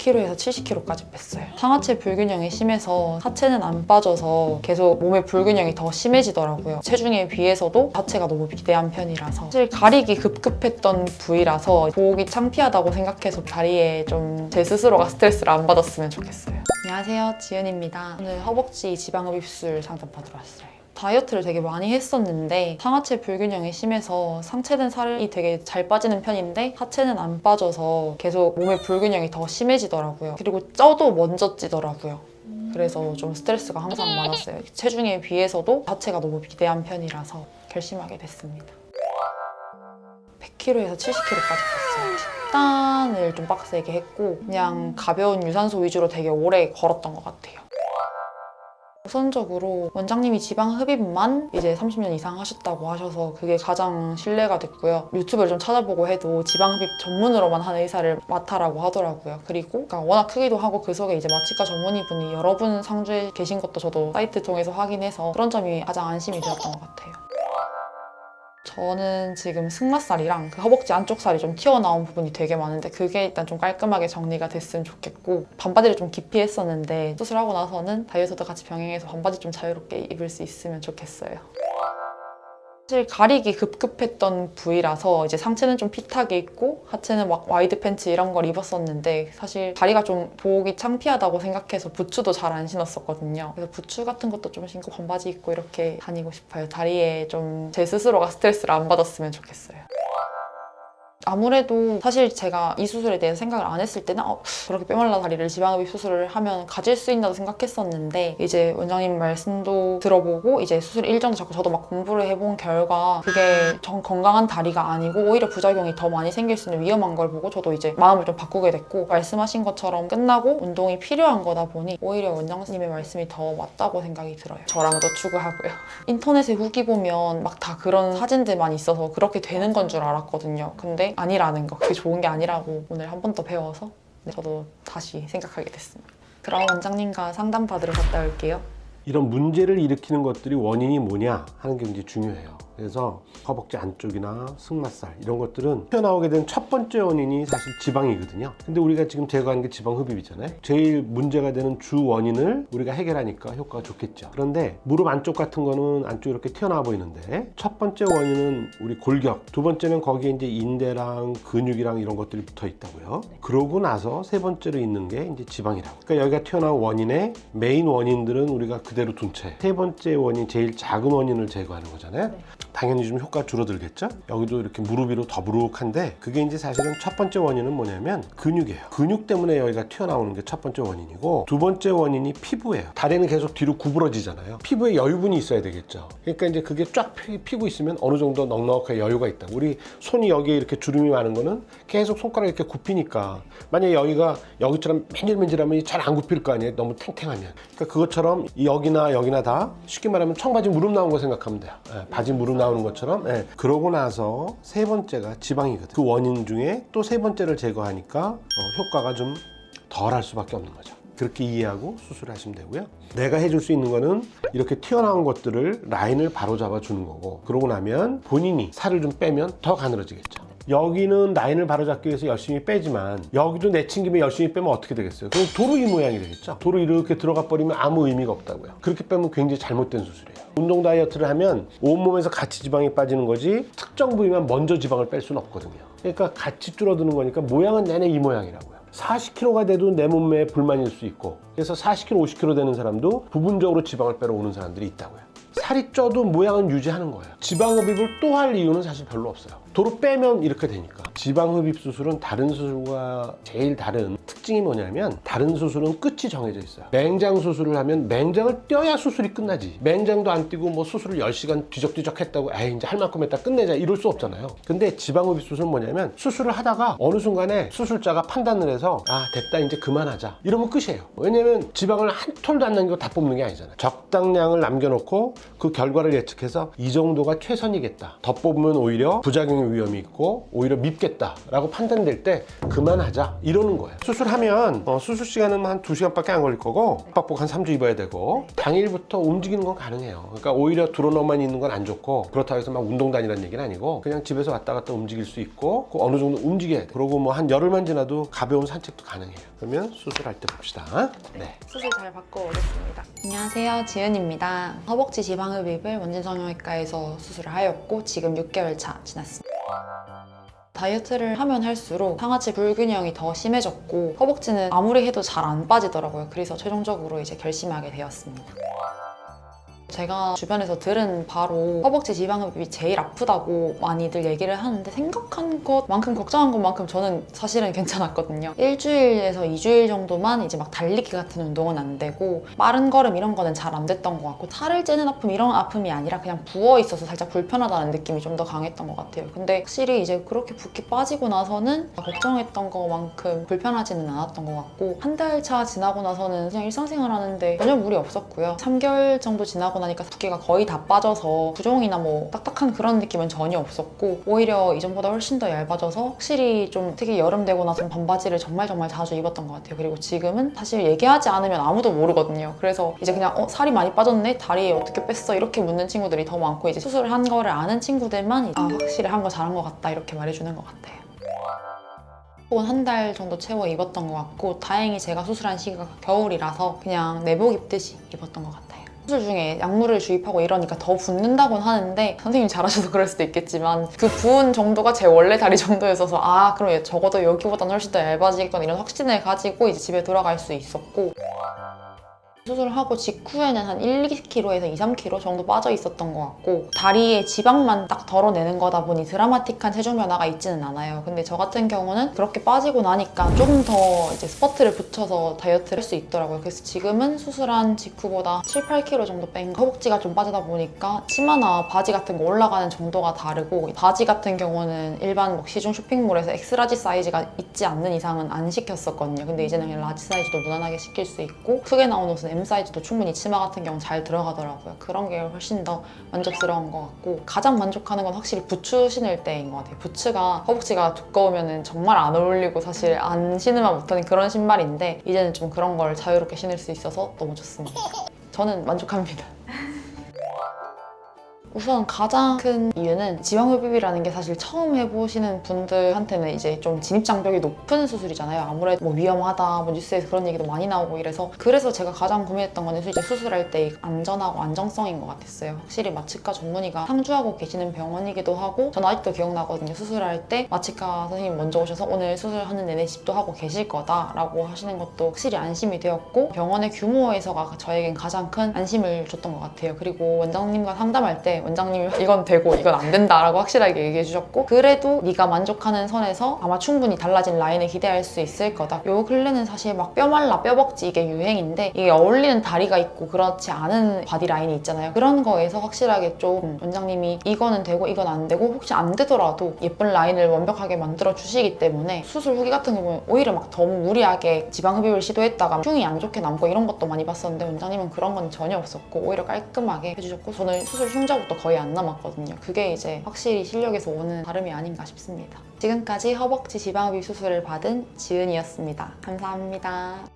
100kg에서 70kg까지 뺐어요. 상하체 불균형이 심해서 하체는 안 빠져서 계속 몸의 불균형이 더 심해지더라고요. 체중에 비해서도 하체가 너무 비대한 편이라서 사실 가리기 급급했던 부위라서 보기 창피하다고 생각해서 다리에 좀 제 스스로가 스트레스를 안 받았으면 좋겠어요. 안녕하세요, 지은입니다. 오늘 허벅지 지방흡입술 상담 받으러 왔어요. 다이어트를 되게 많이 했었는데 상하체 불균형이 심해서 상체는 살이 되게 잘 빠지는 편인데 하체는 안 빠져서 계속 몸의 불균형이 더 심해지더라고요. 그리고 쪄도 먼저 찌더라고요. 그래서 좀 스트레스가 항상 많았어요. 체중에 비해서도 하체가 너무 비대한 편이라서 결심하게 됐습니다. 100kg에서 70kg까지 뺐어요. 식단을 좀 빡세게 했고 그냥 가벼운 유산소 위주로 되게 오래 걸었던 것 같아요. 우선적으로 원장님이 지방 흡입만 이제 30년 이상 하셨다고 하셔서 그게 가장 신뢰가 됐고요. 유튜브를 좀 찾아보고 해도 지방 흡입 전문으로만 하는 의사를 맡아라고 하더라고요. 그리고 그러니까 워낙 크기도 하고 그 속에 이제 마취과 전문의분이 여러 분 상주에 계신 것도 저도 사이트 통해서 확인해서 그런 점이 가장 안심이 되었던 것 같아요. 저는 지금 승마살이랑 그 허벅지 안쪽 살이 좀 튀어나온 부분이 되게 많은데 그게 일단 좀 깔끔하게 정리가 됐으면 좋겠고 반바지를 좀 깊이 했었는데 수술하고 나서는 다이어트도 같이 병행해서 반바지 좀 자유롭게 입을 수 있으면 좋겠어요. 사실 가리기 급급했던 부위라서 이제 상체는 좀 핏하게 입고 하체는 막 와이드 팬츠 이런 걸 입었었는데 사실 다리가 좀 보기 창피하다고 생각해서 부츠도 잘 안 신었었거든요. 그래서 부츠 같은 것도 좀 신고 반바지 입고 이렇게 다니고 싶어요. 다리에 좀 제 스스로가 스트레스를 안 받았으면 좋겠어요. 아무래도 사실 제가 이 수술에 대해서 생각을 안 했을 때는 그렇게 뼈말라 다리를 지방흡입 수술을 하면 가질 수 있나도 생각했었는데 이제 원장님 말씀도 들어보고 이제 수술 일정도 잡고 저도 막 공부를 해본 결과 그게 정 건강한 다리가 아니고 오히려 부작용이 더 많이 생길 수 있는 위험한 걸 보고 저도 이제 마음을 좀 바꾸게 됐고 말씀하신 것처럼 끝나고 운동이 필요한 거다 보니 오히려 원장님의 말씀이 더 맞다고 생각이 들어요. 저랑도 추구하고요. 인터넷에 후기 보면 막 다 그런 사진들만 있어서 그렇게 되는 건 줄 알았거든요. 근데 아니라는 거, 그게 좋은 게 아니라고 오늘 한 번 더 배워서 저도 다시 생각하게 됐습니다. 그럼 원장님과 상담 받으러 갔다 올게요. 이런 문제를 일으키는 것들이 원인이 뭐냐 하는 게 굉장히 중요해요. 그래서 허벅지 안쪽이나 승마살 이런 것들은 튀어나오게 된 첫 번째 원인이 사실 지방이거든요. 근데 우리가 지금 제거하는 게 지방 흡입이잖아요. 제일 문제가 되는 주 원인을 우리가 해결하니까 효과가 좋겠죠. 그런데 무릎 안쪽 같은 거는 안쪽 이렇게 튀어나와 보이는데 첫 번째 원인은 우리 골격, 두 번째는 거기에 이제 인대랑 근육이랑 이런 것들이 붙어 있다고요. 그러고 나서 세 번째로 있는 게 이제 지방이라고. 그러니까 여기가 튀어나온 원인의 메인 원인들은 우리가 그대로 둔 채 세 번째 원인, 제일 작은 원인을 제거하는 거잖아요. 당연히 좀 효과가 줄어들겠죠. 여기도 이렇게 무릎 위로 더부룩한데 그게 이제 사실은 첫 번째 원인은 뭐냐면 근육이에요. 근육 때문에 여기가 튀어나오는 게 첫 번째 원인이고 두 번째 원인이 피부예요. 다리는 계속 뒤로 구부러지잖아요. 피부에 여유분이 있어야 되겠죠. 그러니까 이제 그게 쫙 피고 있으면 어느 정도 넉넉하게 여유가 있다. 우리 손이 여기에 이렇게 주름이 많은 거는 계속 손가락이 이렇게 굽히니까 만약에 여기가 여기처럼 맨질맨질하면 잘 안 굽힐 거 아니에요. 너무 탱탱하면. 그러니까 그것처럼 여기나 다 쉽게 말하면 청바지 무릎 나온 거 생각하면 돼요. 바지 무릎 나오는 것처럼. 그러고 나서 세 번째가 지방이거든. 그 원인 중에 또 세 번째를 제거하니까 효과가 좀 덜 할 수밖에 없는 거죠. 그렇게 이해하고 수술을 하시면 되고요. 내가 해줄 수 있는 거는 이렇게 튀어나온 것들을 라인을 바로 잡아주는 거고 그러고 나면 본인이 살을 좀 빼면 더 가늘어지겠죠. 여기는 라인을 바로잡기 위해서 열심히 빼지만 여기도 내친김에 열심히 빼면 어떻게 되겠어요? 그럼 도로 이 모양이 되겠죠. 도로 이렇게 들어가 버리면 아무 의미가 없다고요. 그렇게 빼면 굉장히 잘못된 수술이에요. 운동 다이어트를 하면 온몸에서 같이 지방이 빠지는 거지 특정 부위만 먼저 지방을 뺄 수는 없거든요. 그러니까 같이 줄어드는 거니까 모양은 내내 이 모양이라고요. 40kg가 돼도 내 몸매에 불만일 수 있고 그래서 40kg, 50kg 되는 사람도 부분적으로 지방을 빼러 오는 사람들이 있다고요. 살이 쪄도 모양은 유지하는 거예요. 지방 흡입을 또 할 이유는 사실 별로 없어요. 도로 빼면 이렇게 되니까. 지방 흡입 수술은 다른 수술과 제일 다른 특징이 뭐냐면 다른 수술은 끝이 정해져 있어요. 맹장 수술을 하면 맹장을 떼어야 수술이 끝나지. 맹장도 안 떼고 뭐 수술을 10시간 뒤적뒤적 했다고 이제 할 만큼 했다 끝내자 이럴 수 없잖아요. 근데 지방 흡입 수술은 뭐냐면 수술을 하다가 어느 순간에 수술자가 판단을 해서 됐다 이제 그만하자 이러면 끝이에요. 왜냐면 지방을 한 톨도 안 남기고 다 뽑는 게 아니잖아요. 적당량을 남겨놓고 그 결과를 예측해서 이 정도가 최선이겠다. 더 뽑으면 오히려 부작용이 부작용 위험이 있고 오히려 밉겠다라고 판단될 때 그만하자 이러는 거예요. 수술하면 수술 시간은 한 2시간밖에 안 걸릴 거고 박복 한 3주 입어야 되고 당일부터 움직이는 건 가능해요. 그러니까 오히려 드러너만 있는 건 안 좋고 그렇다고 해서 막 운동 다니라는 얘기는 아니고 그냥 집에서 왔다 갔다 움직일 수 있고 어느 정도 움직여야 돼. 그러고 뭐 한 열흘만 지나도 가벼운 산책도 가능해요. 그러면 수술할 때 봅시다. 네. 수술 잘 받고 오겠습니다. 안녕하세요, 지은입니다. 허벅지 지방흡입을 원진성형외과에서 수술을 하였고 지금 6개월 차 지났습니다. 다이어트를 하면 할수록 상하체 불균형이 더 심해졌고 허벅지는 아무리 해도 잘 안 빠지더라고요. 그래서 최종적으로 이제 결심하게 되었습니다. 제가 주변에서 들은 바로 허벅지 지방흡입이 제일 아프다고 많이들 얘기를 하는데 생각한 것만큼 걱정한 것만큼 저는 사실은 괜찮았거든요. 1주일에서 2주일 정도만 이제 막 달리기 같은 운동은 안 되고 빠른 걸음 이런 거는 잘 안 됐던 것 같고 살을 찌는 아픔 이런 아픔이 아니라 그냥 부어 있어서 살짝 불편하다는 느낌이 좀 더 강했던 것 같아요. 근데 확실히 이제 그렇게 붓기 빠지고 나서는 걱정했던 것만큼 불편하지는 않았던 것 같고 한 달 차 지나고 나서는 그냥 일상생활 하는데 전혀 무리 없었고요. 3개월 정도 지나고 나니까 붓기가 거의 다 빠져서 부종이나 뭐 딱딱한 그런 느낌은 전혀 없었고 오히려 이전보다 훨씬 더 얇아져서 확실히 좀 특히 여름 되고 나서 반바지를 정말 자주 입었던 것 같아요. 그리고 지금은 사실 얘기하지 않으면 아무도 모르거든요. 그래서 이제 그냥 살이 많이 빠졌네? 다리 어떻게 뺐어? 이렇게 묻는 친구들이 더 많고 이제 수술을 한 거를 아는 친구들만 확실히 한 거 잘한 것 같다 이렇게 말해주는 것 같아요. 한 달 정도 채워 입었던 것 같고 다행히 제가 수술한 시기가 겨울이라서 그냥 내복 입듯이 입었던 것 같아요. 수술 중에 약물을 주입하고 이러니까 더 붓는다곤 하는데 선생님이 잘하셔서 그럴 수도 있겠지만 그 부은 정도가 제 원래 다리 정도였어서 그럼 적어도 여기보다는 훨씬 더 얇아지겠거나 이런 확신을 가지고 이제 집에 돌아갈 수 있었고 수술하고 직후에는 한 2kg에서 3kg 정도 빠져 있었던 것 같고 다리에 지방만 딱 덜어내는 거다 보니 드라마틱한 체중 변화가 있지는 않아요. 근데 저 같은 경우는 그렇게 빠지고 나니까 조금 더 이제 스퍼트를 붙여서 다이어트를 할 수 있더라고요. 그래서 지금은 수술한 직후보다 7-8kg 정도 뺀 허벅지가 좀 빠지다 보니까 치마나 바지 같은 거 올라가는 정도가 다르고 바지 같은 경우는 일반 뭐 시중 쇼핑몰에서 엑스라지 사이즈가 있지 않는 이상은 안 시켰었거든요. 근데 이제는 그냥 라지 사이즈도 무난하게 시킬 수 있고 크게 나온 옷은 M 사이즈도 충분히 치마 같은 경우는 잘 들어가더라고요. 그런 게 훨씬 더 만족스러운 것 같고 가장 만족하는 건 확실히 부츠 신을 때인 것 같아요. 부츠가 허벅지가 두꺼우면 정말 안 어울리고 사실 안 신으면 못하는 그런 신발인데 이제는 좀 그런 걸 자유롭게 신을 수 있어서 너무 좋습니다. 저는 만족합니다. 우선 가장 큰 이유는 지방흡입이라는 게 사실 처음 해보시는 분들한테는 이제 좀 진입장벽이 높은 수술이잖아요. 아무래도 뭐 위험하다, 뭐 뉴스에서 그런 얘기도 많이 나오고 그래서 제가 가장 고민했던 거는 이제 수술할 때 안전하고 안정성인 것 같았어요. 확실히 마취과 전문의가 상주하고 계시는 병원이기도 하고 저는 아직도 기억나거든요. 수술할 때 마취과 선생님 먼저 오셔서 오늘 수술하는 내내 집도 하고 계실 거다라고 하시는 것도 확실히 안심이 되었고 병원의 규모에서가 저에겐 가장 큰 안심을 줬던 것 같아요. 그리고 원장님과 상담할 때 원장님이 이건 되고 이건 안 된다라고 확실하게 얘기해 주셨고 그래도 네가 만족하는 선에서 아마 충분히 달라진 라인을 기대할 수 있을 거다. 요 근래는 사실 막 뼈 말라 뼈벅지 이게 유행인데 이게 어울리는 다리가 있고 그렇지 않은 바디 라인이 있잖아요. 그런 거에서 확실하게 좀 원장님이 이거는 되고 이건 안 되고 혹시 안 되더라도 예쁜 라인을 완벽하게 만들어 주시기 때문에 수술 후기 같은 경우는 오히려 막 너무 무리하게 지방흡입을 시도했다가 흉이 안 좋게 남고 이런 것도 많이 봤었는데 원장님은 그런 건 전혀 없었고 오히려 깔끔하게 해주셨고 저는 수술 흉자국도 거의 안 남았거든요. 그게 이제 확실히 실력에서 오는 다름이 아닌가 싶습니다. 지금까지 허벅지 지방흡입 수술을 받은 지은이었습니다. 감사합니다.